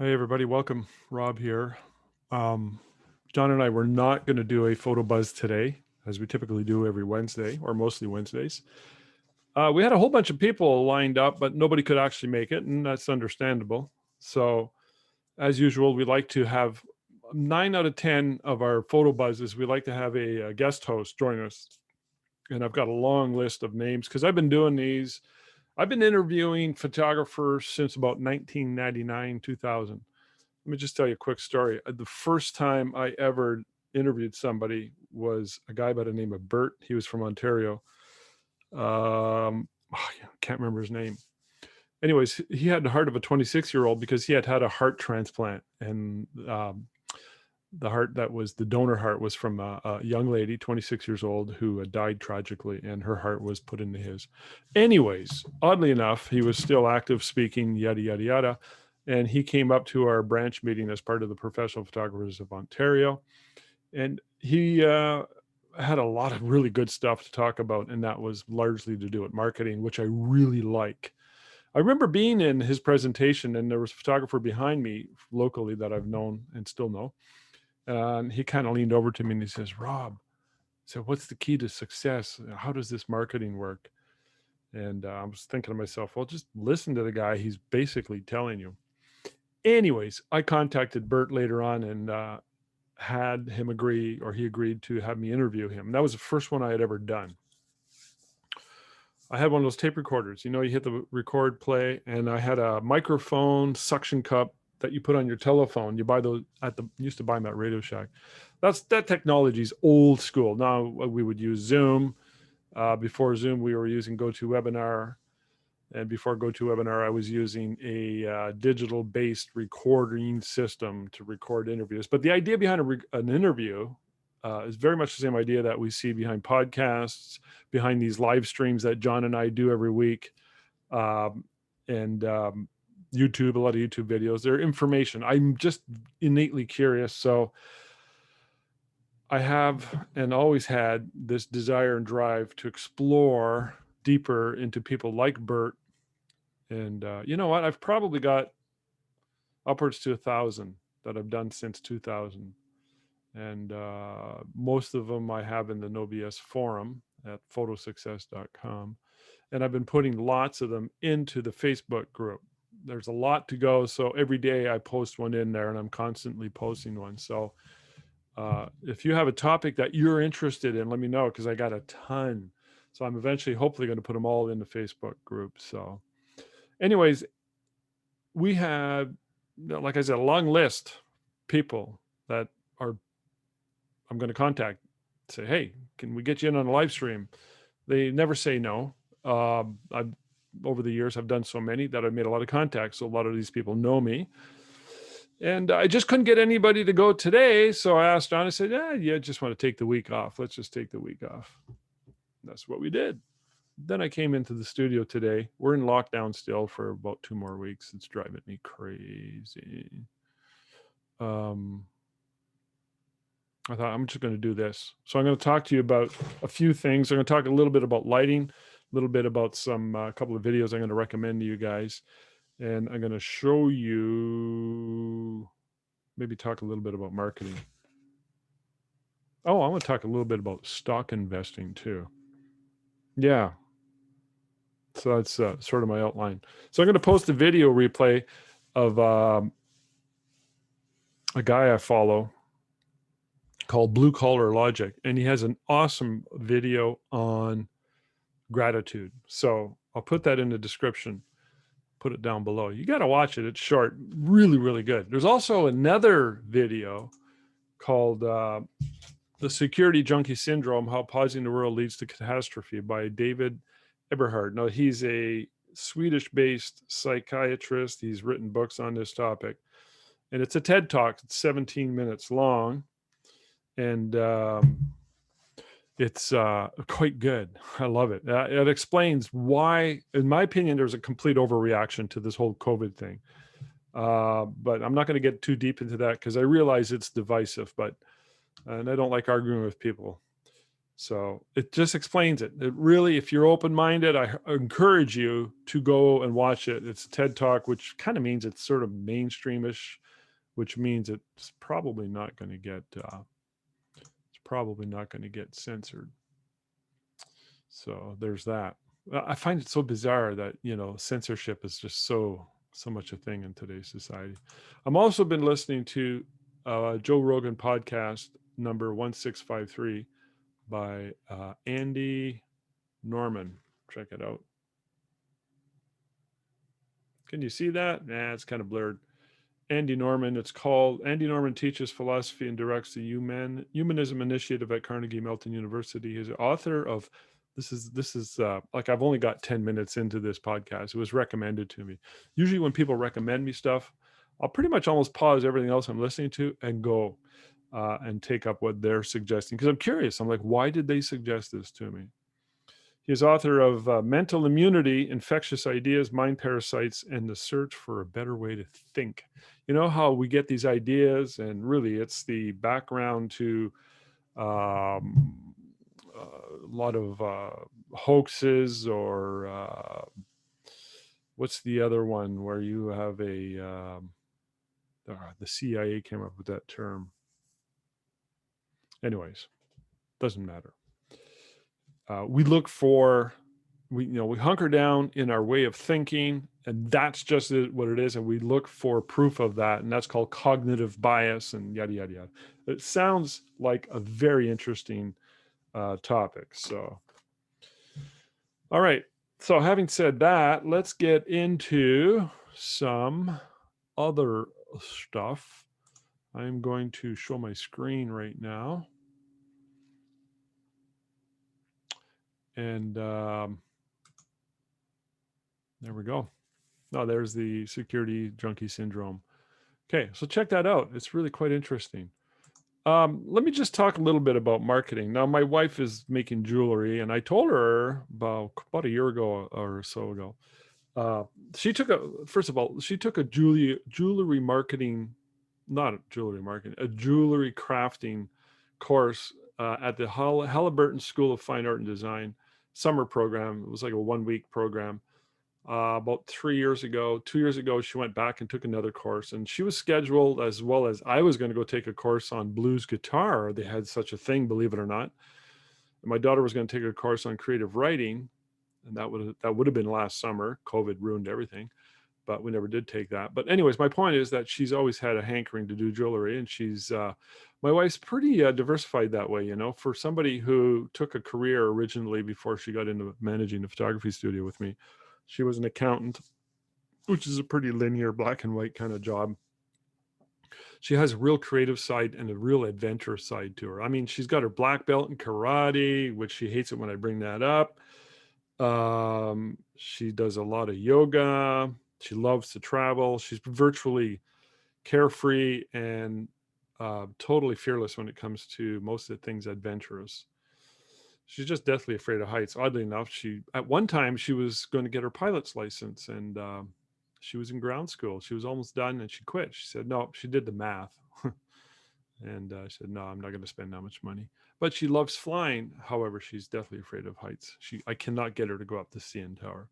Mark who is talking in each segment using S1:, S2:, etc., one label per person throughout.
S1: Hey everybody, welcome. Rob here. Um, John and I were not going to do a photo buzz today, as we typically do every Wednesday, or mostly Wednesdays. We had a whole bunch of people lined up, but nobody could actually make it, and that's understandable. So, as usual, we like to have 9 out of 10 of our photo buzzes. We like to have a guest host join us, and I've got a long list of names because I've been doing these. I've been interviewing photographers since about 1999, 2000. Let me just tell you a quick story. The first time I ever interviewed somebody was a guy by the name of Bert. He was from Ontario. I can't remember his name. Anyways, he had the heart of a 26-year-old because he had had a heart transplant, and the heart that was the donor heart was from a young lady, 26 years old, who had died tragically, and her heart was put into his. Anyways, oddly enough, he was still active, speaking, yada, yada, yada. And he came up to our branch meeting as part of the Professional Photographers of Ontario. And he had a lot of really good stuff to talk about. And that was largely to do with marketing, which I really like. I remember being in his presentation, and there was a photographer behind me locally that I've known and still know. And he kind of leaned over to me and he says, Rob, so what's the key to success? How does this marketing work? And I was thinking to myself, well, just listen to the guy. He's basically telling you. Anyways, I contacted Bert later on and had him agree, or he agreed to have me interview him. And that was the first one I had ever done. I had one of those tape recorders. You hit the record play, and I had a microphone suction cup that you put on your telephone. You buy those used to buy them at Radio Shack. That technology is old school. Now we would use Zoom. Before Zoom, we were using GoToWebinar. And before GoToWebinar, I was using a digital-based recording system to record interviews. But the idea behind an interview is very much the same idea that we see behind podcasts, behind these live streams that John and I do every week, and YouTube, a lot of YouTube videos. They're information. I'm just innately curious. So I have and always had this desire and drive to explore deeper into people like Bert. And you know what? I've probably got upwards to 1,000 that I've done since 2000. And most of them I have in the NoBS forum at photosuccess.com. And I've been putting lots of them into the Facebook group. There's a lot to go. So every day I post one in there, and I'm constantly posting one. So if you have a topic that you're interested in, let me know, because I got a ton. So I'm eventually, hopefully, going to put them all in the Facebook group. So anyways, we have, like I said, a long list of people that I'm going to contact, say, hey, can we get you in on a live stream? They never say no. Over the years, I've done so many that I've made a lot of contacts. So a lot of these people know me. And I just couldn't get anybody to go today. So I asked John, I said, yeah, just want to take the week off. Let's just take the week off. That's what we did. Then I came into the studio today. We're in lockdown still for about 2 more weeks. It's driving me crazy. I thought I'm just going to do this. So I'm going to talk to you about a few things. I'm going to talk a little bit about lighting, a little bit about a couple of videos I'm going to recommend to you guys. And I'm going to show you, maybe talk a little bit about marketing. Oh, I want to talk a little bit about stock investing too. Yeah. So that's sort of my outline. So I'm going to post a video replay of a guy I follow called Blue Collar Logic, and he has an awesome video on gratitude. So I'll put that in the description, put it down below. You got to watch it. It's short, really, really good. There's also another video called The Security Junkie Syndrome, How Pausing the World Leads to Catastrophe by David Eberhard. Now, he's a Swedish-based psychiatrist. He's written books on this topic. And it's a TED Talk. It's 17 minutes long. And it's quite good. I love it. It explains why, in my opinion, there's a complete overreaction to this whole COVID thing. But I'm not going to get too deep into that because I realize it's divisive, and I don't like arguing with people. So it just explains it. It really, if you're open-minded, I encourage you to go and watch it. It's a TED Talk, which kind of means it's sort of mainstreamish, which means it's probably not going to get censored. So there's that. I find it so bizarre that, censorship is just so much a thing in today's society. I'm also been listening to Joe Rogan podcast number 1653 by Andy Norman. Check it out. Can you see that? Nah, it's kind of blurred. Andy Norman. It's called Andy Norman Teaches Philosophy and Directs the Humanism Initiative at Carnegie Mellon University. He's the author of this is like, I've only got 10 minutes into this podcast. It was recommended to me. Usually when people recommend me stuff, I'll pretty much almost pause everything else I'm listening to and go and take up what they're suggesting, because I'm curious. I'm like, why did they suggest this to me? He's author of Mental Immunity, Infectious Ideas, Mind Parasites, and the Search for a Better Way to Think. You know how we get these ideas, and really it's the background to a lot of hoaxes, or what's the other one where you have the CIA came up with that term. Anyways, doesn't matter. We look for, we hunker down in our way of thinking, and that's just what it is. And we look for proof of that. And that's called cognitive bias and yada, yada, yada. It sounds like a very interesting topic. So, all right. So having said that, let's get into some other stuff. I'm going to show my screen right now. And there we go. Oh, there's the security junkie syndrome. Okay, so check that out. It's really quite interesting. Let me just talk a little bit about marketing. Now, my wife is making jewelry, and I told her about a year ago or so ago. She took a jewelry marketing, not jewelry marketing, a jewelry crafting course at the Halliburton School of Fine Art and Design summer program. It was like a 1-week program. About 2 years ago, she went back and took another course, and she was scheduled, as well as I was going to go take a course on blues guitar. They had such a thing, believe it or not. And my daughter was going to take a course on creative writing, and that would have been last summer. COVID ruined everything, but we never did take that. But anyways, my point is that she's always had a hankering to do jewelry, and my wife's pretty diversified that way, for somebody who took a career originally before she got into managing the photography studio with me. She was an accountant, which is a pretty linear black and white kind of job. She has a real creative side and a real adventurous side to her. I mean, she's got her black belt in karate, which she hates it when I bring that up. She does a lot of yoga. She loves to travel. She's virtually carefree and totally fearless when it comes to most of the things adventurous. She's just deathly afraid of heights. Oddly enough, at one time she was going to get her pilot's license, and she was in ground school. She was almost done, and she quit. She said, no, she did the math. And she said, no, I'm not going to spend that much money. But she loves flying. However, she's deathly afraid of heights. I cannot get her to go up the CN Tower.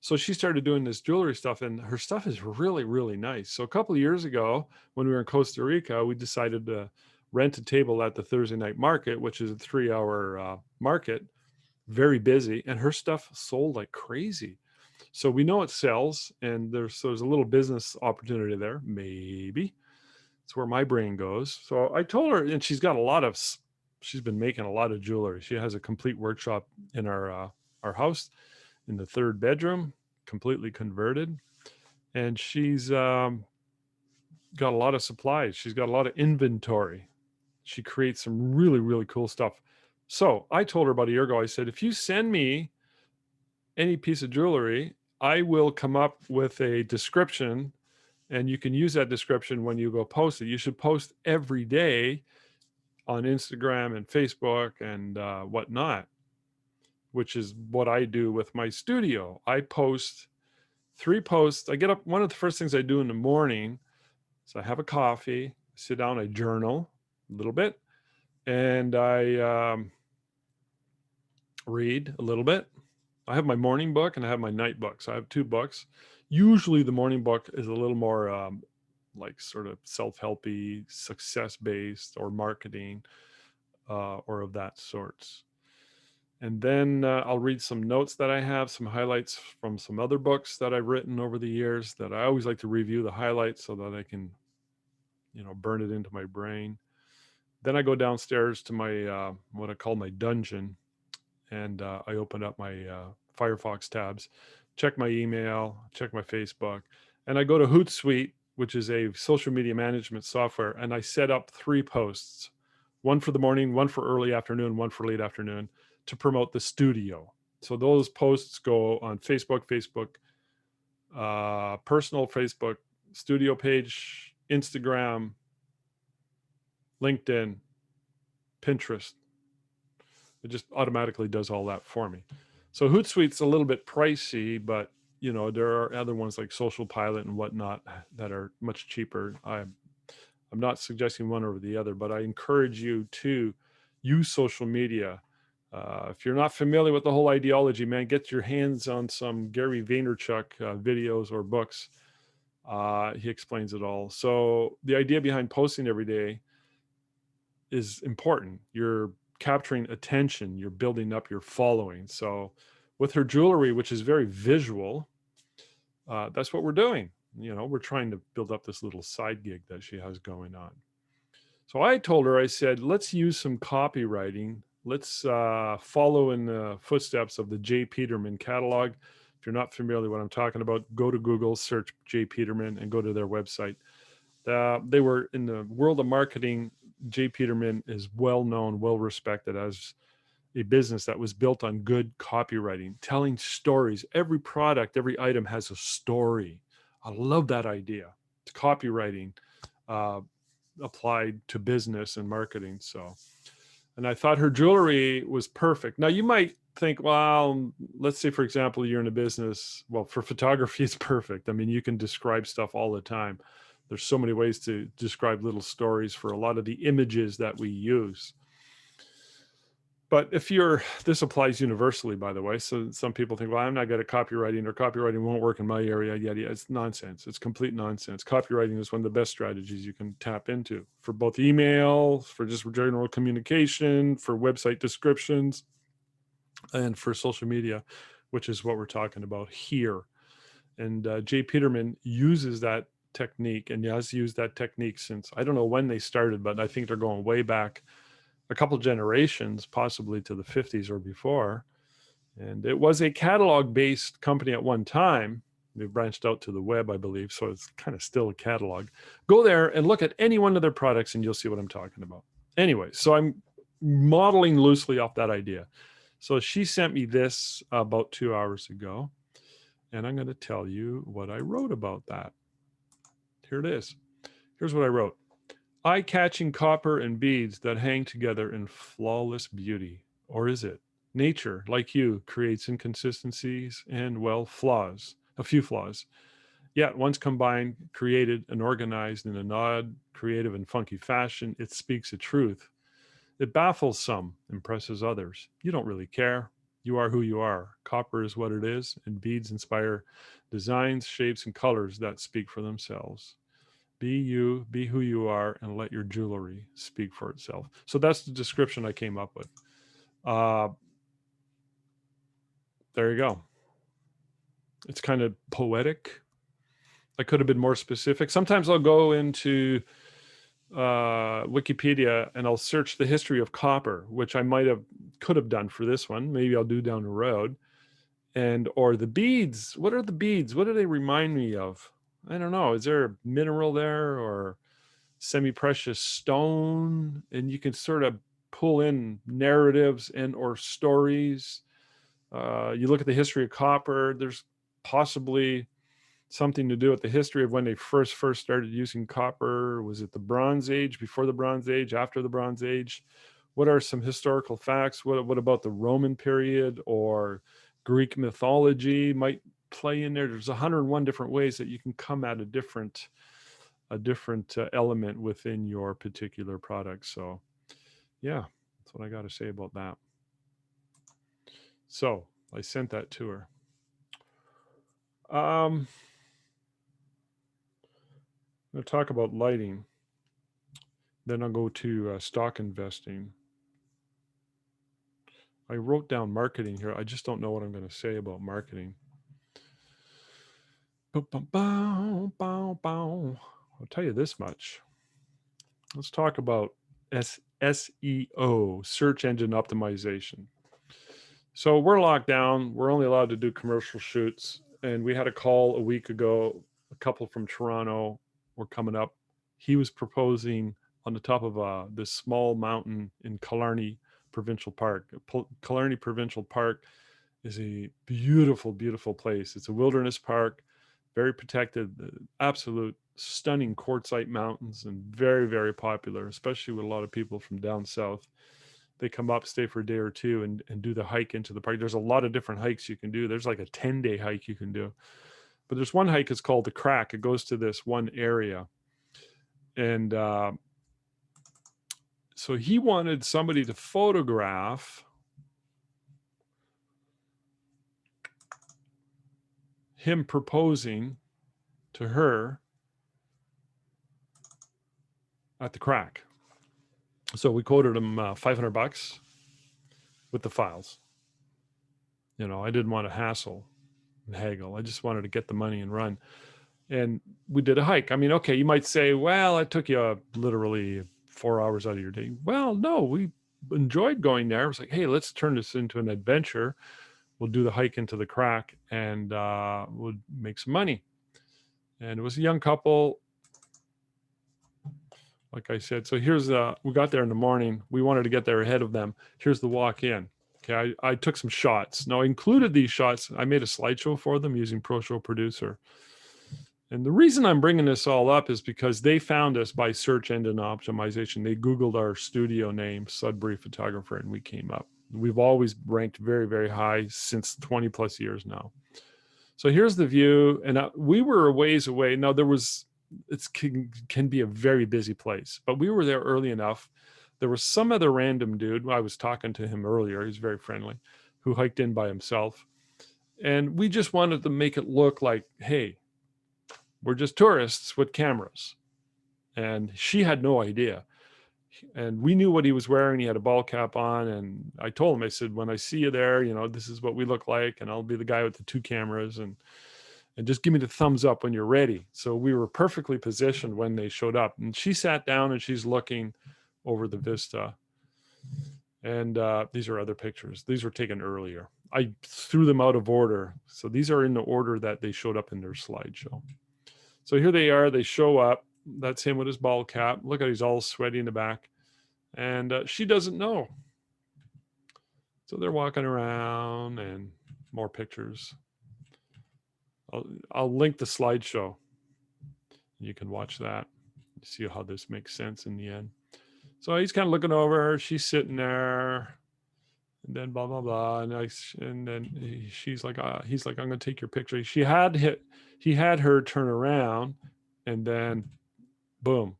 S1: So she started doing this jewelry stuff, and her stuff is really, really nice. So a couple of years ago, when we were in Costa Rica, we decided to rent a table at the Thursday night market, which is a 3-hour market, very busy, and her stuff sold like crazy. So we know it sells, and there's a little business opportunity there. Maybe it's where my brain goes. So I told her, and she's been making a lot of jewelry. She has a complete workshop in our house in the 3rd bedroom, completely converted, and she's got a lot of supplies. She's got a lot of inventory. She creates some really, really cool stuff. So I told her about a year ago, I said, if you send me any piece of jewelry, I will come up with a description, and you can use that description when you go post it. You should post every day on Instagram and Facebook and whatnot, which is what I do with my studio. I post 3 posts. I get up, one of the first things I do in the morning is I have a coffee, sit down, I journal a little bit, and I read a little bit. I have my morning book and I have my night book. So I have 2 books. Usually the morning book is a little more like sort of self-helpy, success-based, or marketing, or of that sorts. And then I'll read some notes that I have, some highlights from some other books that I've written over the years that I always like to review the highlights so that I can, burn it into my brain. Then I go downstairs to my, what I call my dungeon, and I open up my Firefox tabs, check my email, check my Facebook, and I go to Hootsuite, which is a social media management software, and I set up 3 posts, one for the morning, one for early afternoon, one for late afternoon, to promote the studio. So those posts go on Facebook, personal Facebook, studio page, Instagram, LinkedIn, Pinterest. It just automatically does all that for me. So Hootsuite's a little bit pricey, but there are other ones like Social Pilot and whatnot that are much cheaper. I'm not suggesting one over the other, but I encourage you to use social media. If you're not familiar with the whole ideology, man, get your hands on some Gary Vaynerchuk videos or books. He explains it all. So the idea behind posting every day is important. You're capturing attention, you're building up your following. So with her jewelry, which is very visual, that's what we're doing. We're trying to build up this little side gig that she has going on. So I told her, I said, let's use some copywriting. Let's follow in the footsteps of the J. Peterman catalog. If you're not familiar with what I'm talking about, go to Google, search J. Peterman, and go to their website. They were in the world of marketing. J. Peterman is well known, well respected as a business that was built on good copywriting, telling stories. Every product, every item has a story. I love that idea. It's copywriting applied to business and marketing. So, and I thought her jewelry was perfect. Now you might think, well, let's say, for example, you're in a business. Well, for photography, it's perfect. I mean, you can describe stuff all the time. There's so many ways to describe little stories for a lot of the images that we use. But this applies universally, by the way. So some people think, well, I'm not good at copywriting, or copywriting won't work in my area. Yeah, it's nonsense. It's complete nonsense. Copywriting is one of the best strategies you can tap into for both email, for just general communication, for website descriptions, and for social media, which is what we're talking about here. And Jay Peterman uses that technique, and has used that technique since, I don't know when they started, but I think they're going way back a couple generations, possibly to the 50s or before. And it was a catalog-based company at one time. They've branched out to the web, I believe, so it's kind of still a catalog. Go there and look at any one of their products and you'll see what I'm talking about. Anyway, so I'm modeling loosely off that idea. So she sent me this about 2 hours ago, and I'm going to tell you what I wrote about that. Here it is. Here's what I wrote. Eye-catching copper and beads that hang together in flawless beauty. Or is it? Nature, like you, creates inconsistencies and, well, flaws, a few flaws. Yet, once combined, created, and organized in an odd, creative, and funky fashion, it speaks a truth. It baffles some, impresses others. You don't really care. You are who you are. Copper is what it is, and beads inspire designs, shapes, and colors that speak for themselves. Be you, be who you are, and let your jewelry speak for itself. So that's the description I came up with. There you go. It's kind of poetic. I could have been more specific. Sometimes I'll go into Wikipedia and I'll search the history of copper, which I could have done for this one. Maybe I'll do down the road. Or the beads. What are the beads? What do they remind me of? I don't know. Is there a mineral there or semi-precious stone? And you can sort of pull in narratives and or stories. You look at the history of copper, there's possibly something to do with the history of when they first started using copper. Was it the Bronze Age, before the Bronze Age, after the Bronze Age? What are some historical facts? What about the Roman period or Greek mythology might play in there? There's 101 different ways that you can come at a different element within your particular product. So yeah, that's what I got to say about that. So I sent that to her. I'll talk about lighting. Then I'll go to stock investing. I wrote down marketing here. I just don't know what I'm going to say about marketing. I'll tell you this much. Let's talk about SEO, search engine optimization. So we're locked down. We're only allowed to do commercial shoots. And we had a call a week ago. A couple from Toronto were coming up. He was proposing on the top of this small mountain in Killarney Provincial Park. Killarney Provincial Park is a beautiful, beautiful place. It's a wilderness park, very protected, absolute stunning quartzite mountains, and very, very popular, especially with a lot of people from down south. They come up, stay for a day or two, and do the hike into the park. There's a lot of different hikes you can do. There's like a 10-day hike you can do. But there's one hike, it's called the Crack. It goes to this one area. And so he wanted somebody to photograph him proposing to her at the Crack. So we quoted him $500 with the files. You know, I didn't want to hassle and haggle. I just wanted to get the money and run. And we did a hike. I mean, okay, you might say, well, it took you literally 4 hours out of your day. Well, no, we enjoyed going there. It was like, hey, let's turn this into an adventure. We'll do the hike into the Crack and we'll make some money. And it was a young couple. Like I said, so here's we got there in the morning. We wanted to get there ahead of them. Here's the walk in. Okay, I took some shots. Now I included these shots. I made a slideshow for them using ProShow Producer. And the reason I'm bringing this all up is because they found us by search engine optimization. They Googled our studio name, Sudbury Photographer, and we came up. We've always ranked very, very high since 20 plus years now. So here's the view. And we were a ways away. Now it can be a very busy place, but we were there early enough. There was some other random dude, I was talking to him earlier, he's very friendly, who hiked in by himself. And we just wanted to make it look like, hey, we're just tourists with cameras. And she had no idea. And we knew what he was wearing. He had a ball cap on. And I told him, I said, when I see you there, you know, this is what we look like. And I'll be the guy with the 2 cameras. And just give me the thumbs up when you're ready. So we were perfectly positioned when they showed up. And she sat down and she's looking over the vista. And these are other pictures. These were taken earlier. I threw them out of order. So these are in the order that they showed up in their slideshow. So here they are. They show up. That's him with his ball cap. Look at, he's all sweaty in the back. And she doesn't know. So they're walking around and more pictures. I'll link the slideshow. You can watch that. See how this makes sense in the end. So he's kind of looking over her. She's sitting there, and then blah blah blah, and then she's like, he's like, I'm gonna take your picture. He had her turn around, and then, boom.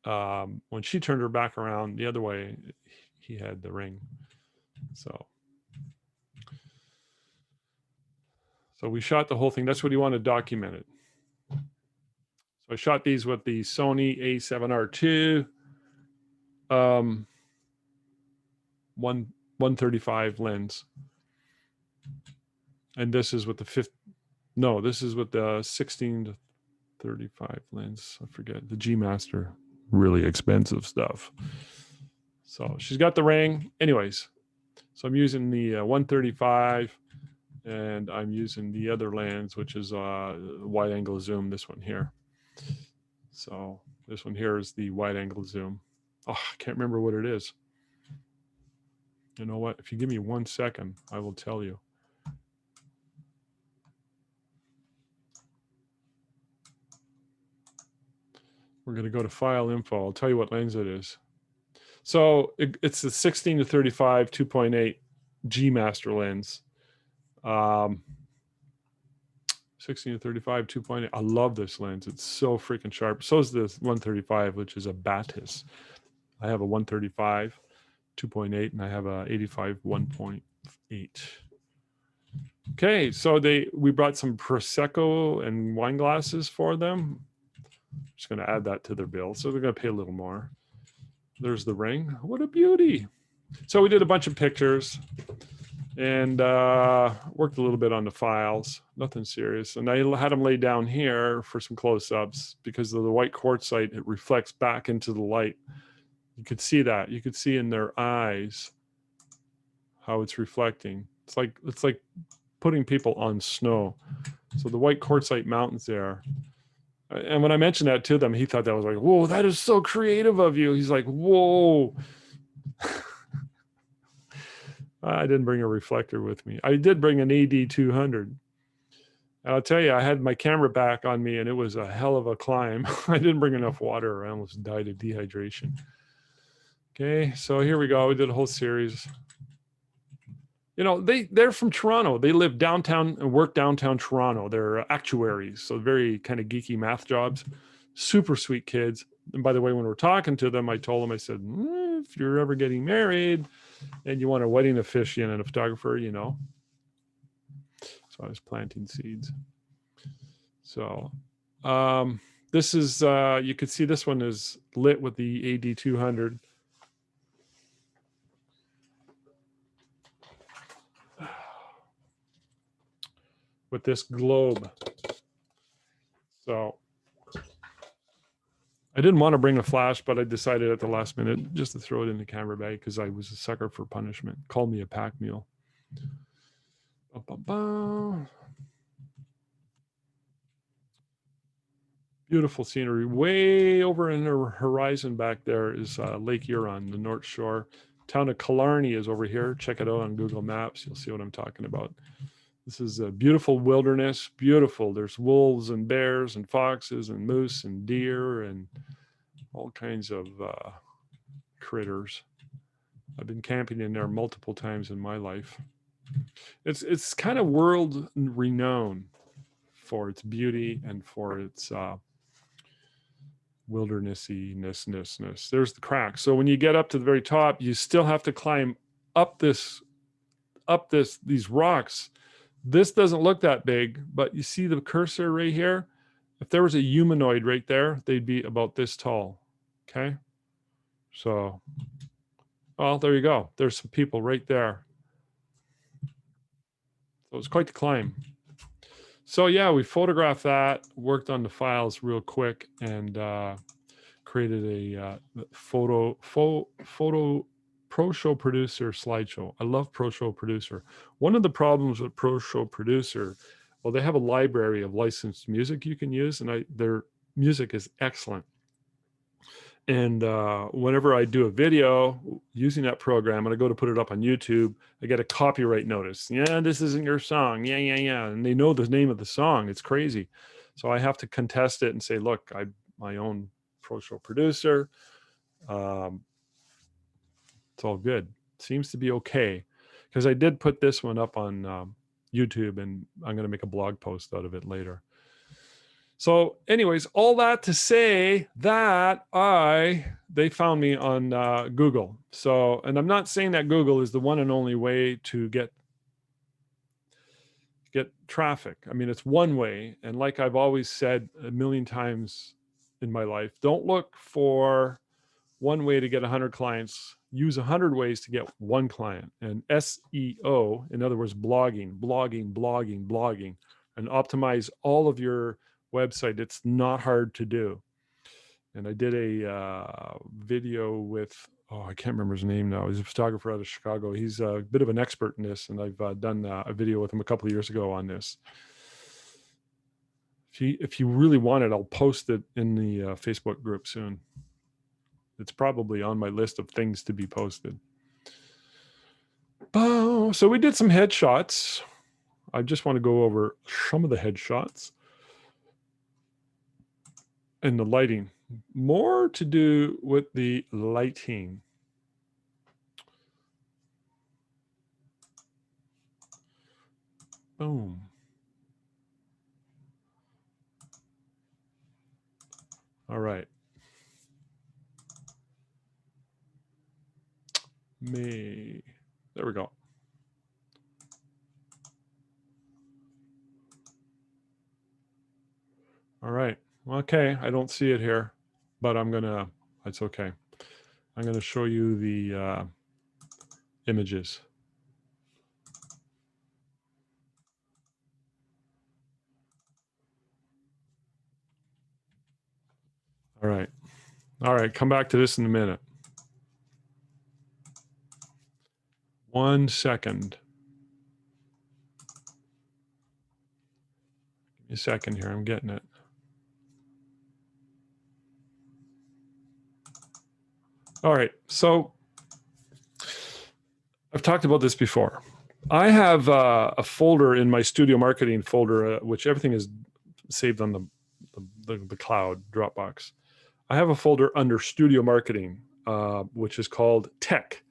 S1: When she turned her back around the other way, he had the ring. So we shot the whole thing. That's what he wanted documented. So I shot these with the Sony A7R II, 135 lens. And this is with this is with the 16 to 35 lens. I forget, the G Master, really expensive stuff. So she's got the ring. Anyways, so I'm using the 135. And I'm using the other lens, which is wide angle zoom, this one here. So this one here is the wide angle zoom. Oh, I can't remember what it is. You know what? If you give me 1 second, I will tell you. We're going to go to file info. I'll tell you what lens it is. So it's the 16 to 35 2.8 G Master lens. 16 to 35 2.8. I love this lens. It's so freaking sharp. So is this 135, which is a Batis. I have a 135 2.8 and I have a 85 1.5. 8. Okay, so we brought some Prosecco and wine glasses for them. Just going to add that to their bill. So they're going to pay a little more. There's the ring. What a beauty. So we did a bunch of pictures and worked a little bit on the files. Nothing serious. And I had them lay down here for some close-ups because of the white quartzite. It reflects back into the light. You could see that. You could see in their eyes how it's reflecting. It's like putting people on snow. So the white quartzite mountains there. And when I mentioned that to them, he thought that was like, whoa, that is so creative of you. He's like, whoa. I didn't bring a reflector with me. I did bring an AD200. And I'll tell you, I had my camera back on me and it was a hell of a climb. I didn't bring enough water. I almost died of dehydration. Okay, so here we go. We did a whole series. You know, they're from Toronto. They live downtown and work downtown Toronto. They're actuaries, so very kind of geeky math jobs. Super sweet kids. And by the way, when we're talking to them, I told them, I said, if you're ever getting married and you want a wedding officiant and a photographer, you know. So I was planting seeds. So this is, you could see this one is lit with the AD200. With this globe. So I didn't want to bring a flash, but I decided at the last minute just to throw it in the camera bag because I was a sucker for punishment. Call me a pack mule. Beautiful scenery. Way over in the horizon back there is Lake Huron, the North Shore. Town of Killarney is over here. Check it out on Google Maps. You'll see what I'm talking about. This is a beautiful wilderness, beautiful. There's wolves and bears and foxes and moose and deer and all kinds of critters. I've been camping in there multiple times in my life. It's kind of world renowned for its beauty and for its wildernessy-ness. There's the crack. So when you get up to the very top, you still have to climb up these rocks. This doesn't look that big, but you see the cursor right here? If there was a humanoid right there, they'd be about this tall, okay? So, well, there you go. There's some people right there. So it's quite the climb. So yeah, we photographed that, worked on the files real quick, and created a photo Pro Show Producer slideshow. I love Pro Show Producer. One of the problems with Pro Show Producer, well, they have a library of licensed music you can use, and their music is excellent. And whenever I do a video using that program and I go to put it up on YouTube, I get a copyright notice. Yeah, this isn't your song. Yeah. And they know the name of the song. It's crazy. So I have to contest it and say, look, I'm my own Pro Show Producer. It's all good. Seems to be okay. Because I did put this one up on YouTube and I'm going to make a blog post out of it later. So anyways, all that to say that they found me on Google. So, and I'm not saying that Google is the one and only way to get traffic. I mean, it's one way. And like I've always said a million times in my life, don't look for one way to get 100 clients. Use 100 ways to get one client. And SEO, in other words, blogging, and optimize all of your website. It's not hard to do. And I did a video with, I can't remember his name now. He's a photographer out of Chicago. He's a bit of an expert in this, and I've done a video with him a couple of years ago on this. If you really want it, I'll post it in the Facebook group soon. It's probably on my list of things to be posted. So we did some headshots. I just want to go over some of the headshots. And the lighting, more to do with the lighting. Boom. All right. There we go. All right. Okay. I don't see it here, but it's okay. I'm going to show you the images. All right. All right. Come back to this in a minute. 1 second. Give me a second here. I'm getting it. All right. So I've talked about this before. I have a folder in my studio marketing folder, which everything is saved on the cloud Dropbox. I have a folder under studio marketing, which is called tech.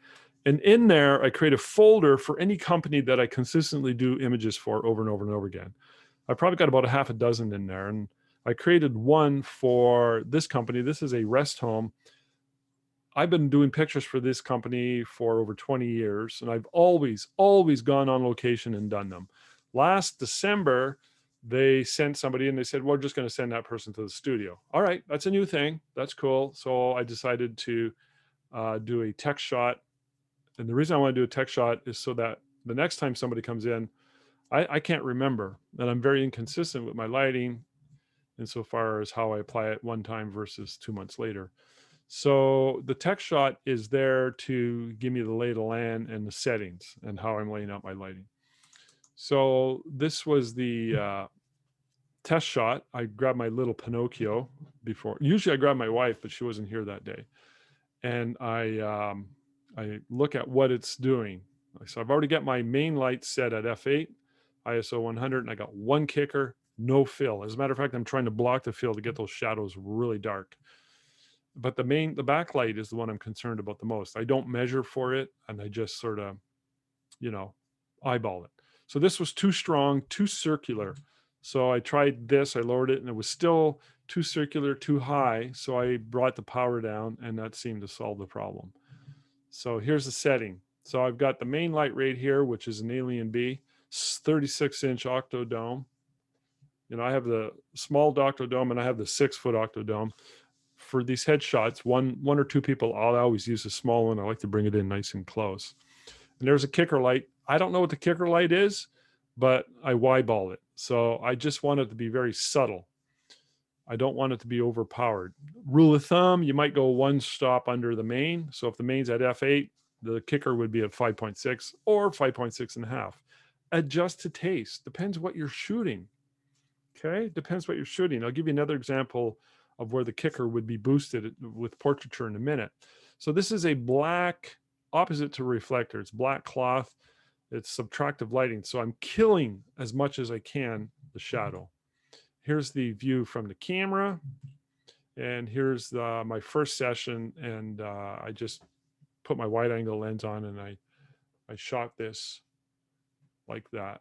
S1: And in there, I create a folder for any company that I consistently do images for over and over and over again. I probably got about a half a dozen in there. And I created one for this company. This is a rest home. I've been doing pictures for this company for over 20 years, and I've always gone on location and done them. Last December, they sent somebody and they said, we're just going to send that person to the studio. All right, that's a new thing. That's cool. So I decided to do a tech shot. And the reason I want to do a tech shot is so that the next time somebody comes in, I can't remember. And I'm very inconsistent with my lighting insofar as how I apply it one time versus 2 months later. So the tech shot is there to give me the lay of the land and the settings and how I'm laying out my lighting. So this was the test shot. I grabbed my little Pinocchio before. Usually I grab my wife, but she wasn't here that day. And I look at what it's doing. So I've already got my main light set at f8, ISO 100, and I got one kicker, no fill. As a matter of fact, I'm trying to block the fill to get those shadows really dark. But the backlight is the one I'm concerned about the most. I don't measure for it, and I just sort of, eyeball it. So this was too strong, too circular. So I tried this, I lowered it, and it was still too circular, too high. So I brought the power down, and that seemed to solve the problem. So here's the setting. So I've got the main light right here, which is an Alien B, 36-inch octodome. I have the small octodome, and I have the 6-foot octodome. For these headshots, one or two people, I'll always use a small one. I like to bring it in nice and close. And there's a kicker light. I don't know what the kicker light is, but I Y-ball it. So I just want it to be very subtle. I don't want it to be overpowered. Rule of thumb, you might go one stop under the main. So if the main's at f8, the kicker would be at 5.6 or 5.6.5. Adjust to taste. Depends what you're shooting. Okay, depends what you're shooting. I'll give you another example of where the kicker would be boosted with portraiture in a minute. So this is a black, opposite to reflector. It's black cloth. It's subtractive lighting. So I'm killing as much as I can the shadow. Here's the view from the camera. And here's my first session. And I just put my wide angle lens on and I shot this like that.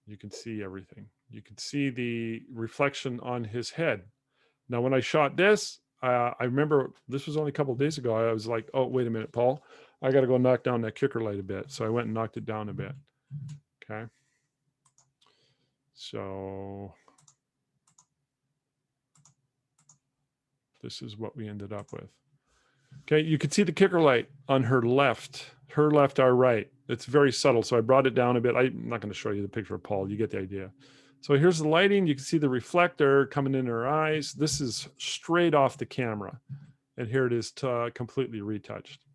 S1: You can see everything. You can see the reflection on his head. Now, when I shot this, I remember this was only a couple of days ago. I was like, oh, wait a minute, Paul. I got to go knock down that kicker light a bit. So I went and knocked it down a bit. Okay. So this is what we ended up with. Okay, you can see the kicker light on her left, our right. It's very subtle. So I brought it down a bit. I'm not going to show you the picture of Paul. You get the idea. So here's the lighting. You can see the reflector coming in her eyes. This is straight off the camera. And here it is completely retouched.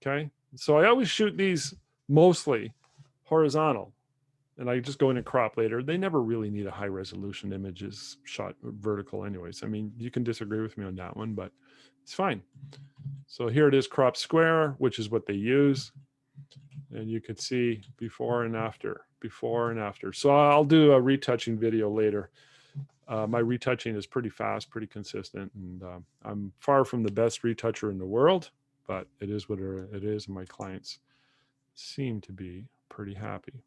S1: Okay. So I always shoot these mostly horizontal. And I just go in and crop later. They never really need a high resolution images shot vertical anyways. I mean, you can disagree with me on that one, but it's fine. So here it is cropped square, which is what they use. And you can see before and after. So I'll do a retouching video later. My retouching is pretty fast, pretty consistent. And I'm far from the best retoucher in the world, but it is what it is. And my clients seem to be pretty happy.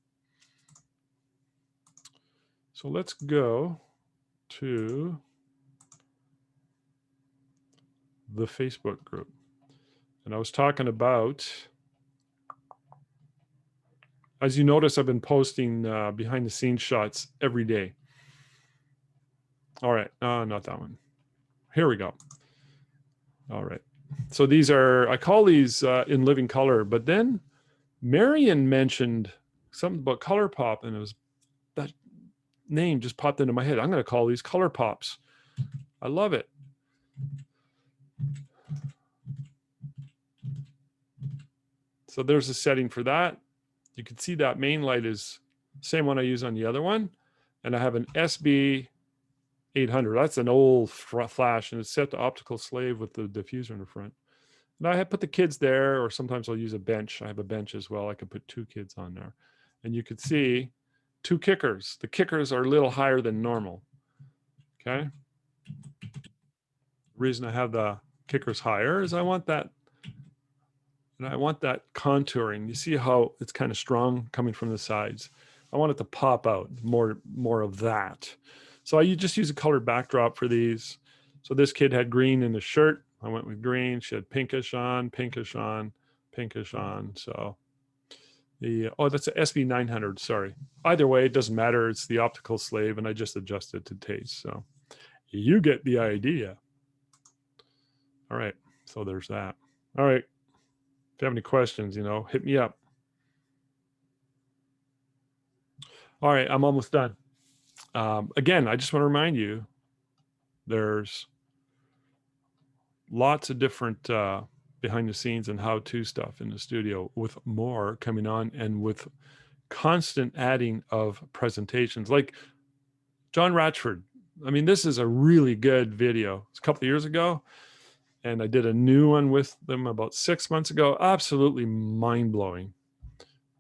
S1: So let's go to the Facebook group. And I was talking about, as you notice, I've been posting behind the scenes shots every day. All right. Not that one. Here we go. All right. So these are, I call these in living color, but then Marion mentioned something about color pop, and it was that name just popped into my head. I'm going to call these color pops. I love it. So there's a setting for that. You can see that main light is the same one I use on the other one. And I have an SB 800. That's an old flash, and it's set to optical slave with the diffuser in the front. And I have put the kids there, or sometimes I'll use a bench. I have a bench as well. I could put 2 kids on there. And you could see 2 kickers. The kickers are a little higher than normal. Okay. The reason I have the kickers higher is I want that, and I want that contouring. You see how it's kind of strong coming from the sides. I want it to pop out more of that. So I just use a colored backdrop for these. So this kid had green in the shirt. I went with green. She had pinkish on, pinkish on, pinkish on. So the, oh, that's a SB900, sorry. Either way, it doesn't matter. It's the optical slave, and I just adjusted to taste. So you get the idea. All right, so there's that. All right, if you have any questions, hit me up. All right, I'm almost done. Again, I just want to remind you, there's lots of different behind the scenes and how-to stuff in the studio, with more coming on, and with constant adding of presentations. Like John Ratchford. I mean, this is a really good video. It's a couple of years ago, and I did a new one with them about 6 months ago. Absolutely mind-blowing,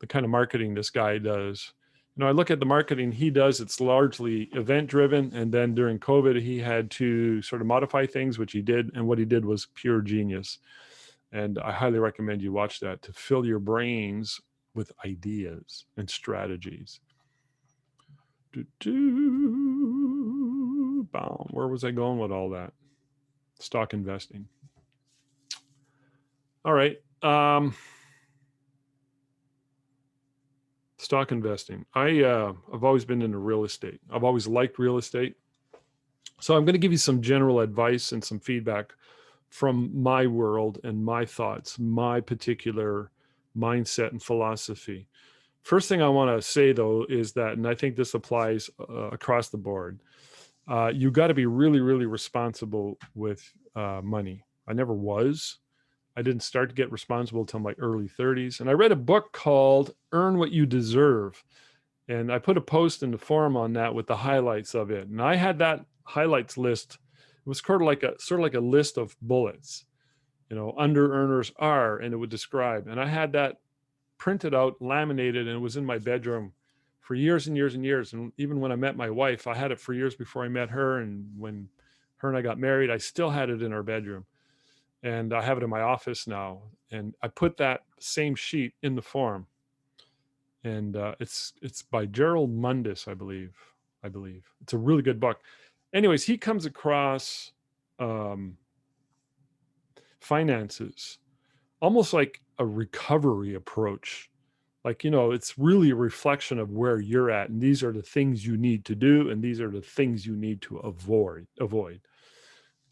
S1: the kind of marketing this guy does. I look at the marketing he does, it's largely event-driven, and then during COVID, he had to sort of modify things, which he did, and what he did was pure genius. And I highly recommend you watch that to fill your brains with ideas and strategies. Where was I going with all that? Stock investing. All right. Stock investing. I've always been into real estate. I've always liked real estate. So I'm going to give you some general advice and some feedback from my world and my thoughts, my particular mindset and philosophy. First thing I want to say, though, is that, and I think this applies across the board, you got to be really, really responsible with money. I never was. I didn't start to get responsible until my early 30s. And I read a book called Earn What You Deserve. And I put a post in the forum on that with the highlights of it. And I had that highlights list. It was sort of like a list of bullets, under earners are, and it would describe. And I had that printed out, laminated, and it was in my bedroom for years and years and years. And even when I met my wife, I had it for years before I met her. And when her and I got married, I still had it in our bedroom. And I have it in my office now. And I put that same sheet in the forum. And it's by Gerald Mundis, I believe. It's a really good book. Anyways, he comes across finances almost like a recovery approach. Like, it's really a reflection of where you're at. And these are the things you need to do. And these are the things you need to avoid.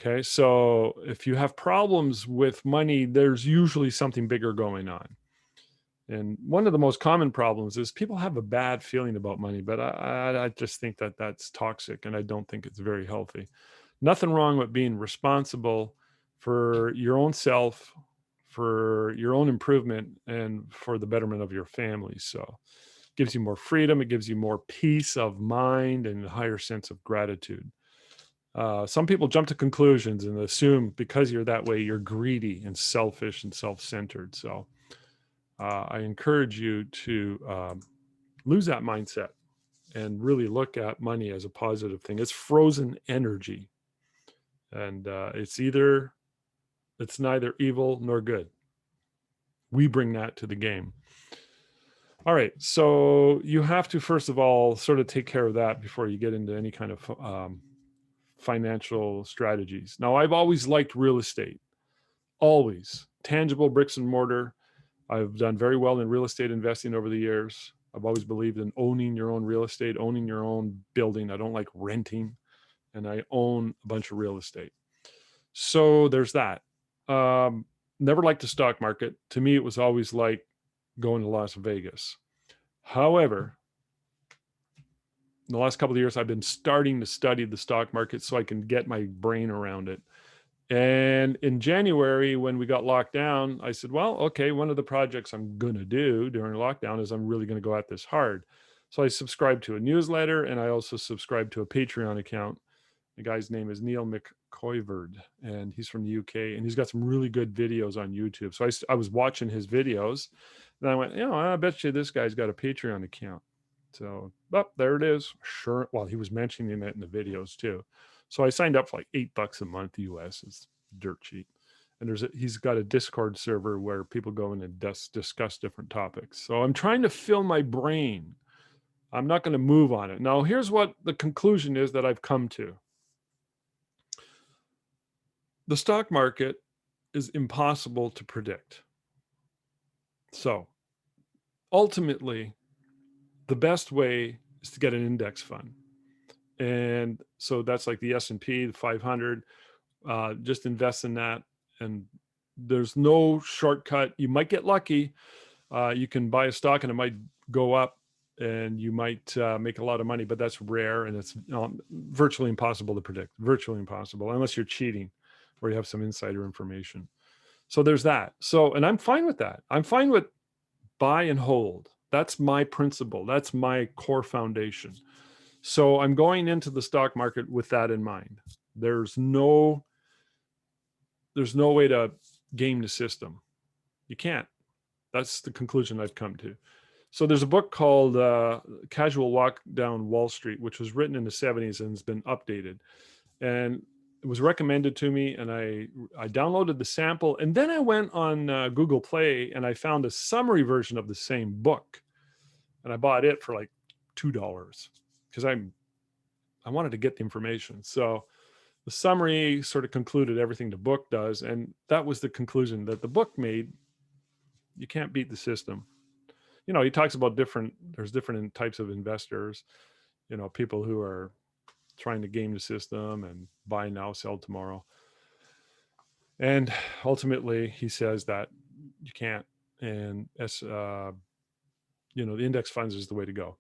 S1: Okay, so if you have problems with money, there's usually something bigger going on. And one of the most common problems is people have a bad feeling about money, but I just think that that's toxic, and I don't think it's very healthy. Nothing wrong with being responsible for your own self, for your own improvement, and for the betterment of your family. So it gives you more freedom, it gives you more peace of mind and a higher sense of gratitude. Some people jump to conclusions and assume because you're that way, you're greedy and selfish and self-centered. So I encourage you to lose that mindset and really look at money as a positive thing. It's frozen energy, and it's neither evil nor good. We bring that to the game. All right, so you have to, first of all, sort of take care of that before you get into any kind of financial strategies. Now, I've always liked real estate, always. Tangible bricks and mortar. I've done very well in real estate investing over the years. I've always believed in owning your own real estate, owning your own building. I don't like renting. and I own a bunch of real estate. So there's that. Never liked the stock market. To me, it was always like going to Las Vegas. However, in the last couple of years, I've been starting to study the stock market so I can get my brain around it. And in January, when we got locked down, I said, well, okay, one of the projects I'm going to do during lockdown is I'm really going to go at this hard. So I subscribed to a newsletter, and I also subscribed to a Patreon account. The guy's name is Neil McCoyvard, and he's from the UK, and he's got some really good videos on YouTube. So I was watching his videos, and I went, I bet you this guy's got a Patreon account. So, there it is. Sure. Well, he was mentioning it in the videos too. So I signed up for like $8 a month US. It's dirt cheap. And he's got a Discord server where people go in and discuss different topics. So I'm trying to fill my brain. I'm not going to move on it. Now, here's what the conclusion is that I've come to. The stock market is impossible to predict. So ultimately, the best way is to get an index fund. And so that's like the S&P, the 500, just invest in that. And there's no shortcut. You might get lucky. You can buy a stock and it might go up and you might make a lot of money, but that's rare and it's virtually impossible to predict, virtually impossible, unless you're cheating or you have some insider information. So there's that. So, and I'm fine with that. I'm fine with buy and hold. That's my principle. That's my core foundation. So I'm going into the stock market with that in mind. There's no way to game the system. You can't. That's the conclusion I've come to. So there's a book called Casual Walk Down Wall Street, which was written in the 70s and has been updated. And it was recommended to me, and I downloaded the sample. And then I went on Google Play and I found a summary version of the same book. And I bought it for like $2 because I wanted to get the information. So the summary sort of concluded everything the book does. And that was the conclusion that the book made. You can't beat the system. He talks about there's different types of investors, people who are trying to game the system and buy now, sell tomorrow. And ultimately he says that you can't. And the index funds is the way to go.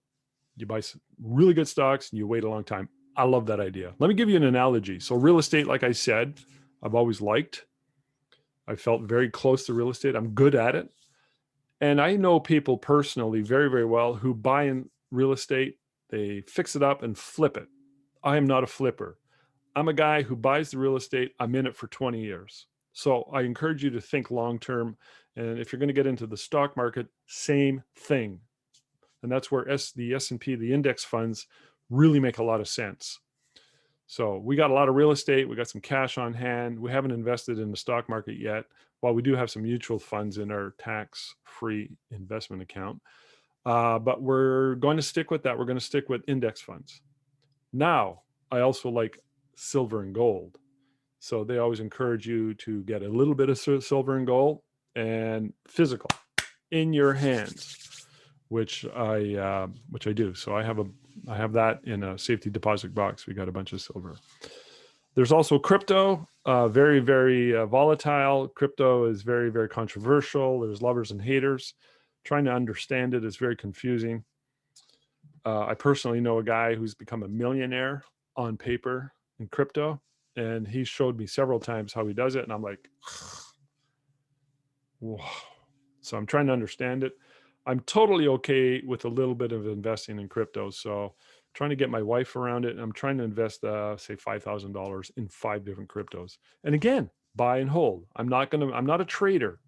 S1: You buy some really good stocks and you wait a long time. I love that idea. Let me give you an analogy. So real estate, like I said, I've always liked. I felt very close to real estate. I'm good at it. And I know people personally very, very well who buy in real estate, they fix it up and flip it. I am not a flipper. I'm a guy who buys the real estate. I'm in it for 20 years. So I encourage you to think long-term. And if you're going to get into the stock market, same thing. And that's where the S&P, the index funds, really make a lot of sense. So we got a lot of real estate. We got some cash on hand. We haven't invested in the stock market yet, while we do have some mutual funds in our tax-free investment account. But we're going to stick with that. We're going to stick with index funds. Now, I also like silver and gold. So they always encourage you to get a little bit of silver and gold and physical in your hands, which I do. So I have that in a safety deposit box. We got a bunch of silver. There's also crypto, very, very volatile. Crypto is very, very controversial. There's lovers and haters. Trying to understand it is very confusing. I personally know a guy who's become a millionaire on paper in crypto, and he showed me several times how he does it. And I'm like, whoa. So I'm trying to understand it. I'm totally okay with a little bit of investing in crypto. So trying to get my wife around it. And I'm trying to invest, say $5,000 in 5 different cryptos. And again, buy and hold. I'm not a trader.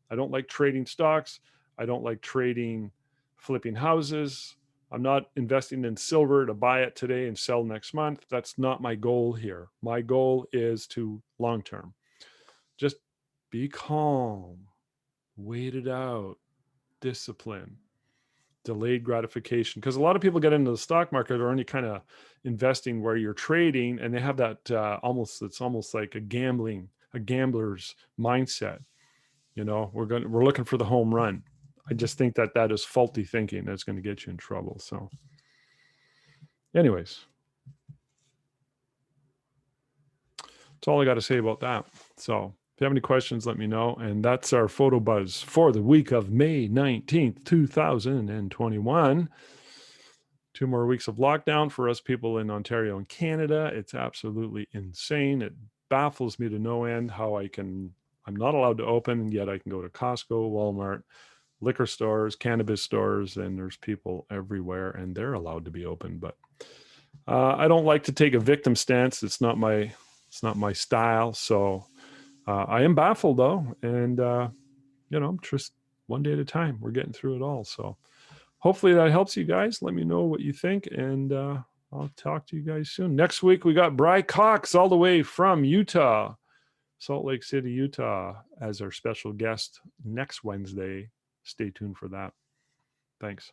S1: I don't like trading stocks. I don't like trading, flipping houses. I'm not investing in silver to buy it today and sell next month. That's not my goal here. My goal is to long-term. Just be calm, wait it out, discipline, delayed gratification. Because a lot of people get into the stock market or any kind of investing where you're trading, and they have that it's almost like a gambler's mindset. We're looking for the home run. I just think that is faulty thinking that's going to get you in trouble. So anyways, That's all I got to say about that. So if you have any questions, let me know. And that's our photo buzz for the week of May 19th, 2021. 2 more weeks of lockdown for us people in Ontario and Canada. It's absolutely insane. It baffles me to no end how I'm not allowed to open, and yet I can go to Costco, Walmart, liquor stores, cannabis stores, and there's people everywhere and they're allowed to be open. But I don't like to take a victim stance. It's not my style. So I am baffled though. And, just one day at a time, we're getting through it all. So hopefully that helps you guys. Let me know what you think, and I'll talk to you guys soon. Next week, we got Bry Cox all the way from Utah, Salt Lake City, Utah, as our special guest next Wednesday. Stay tuned for that. Thanks.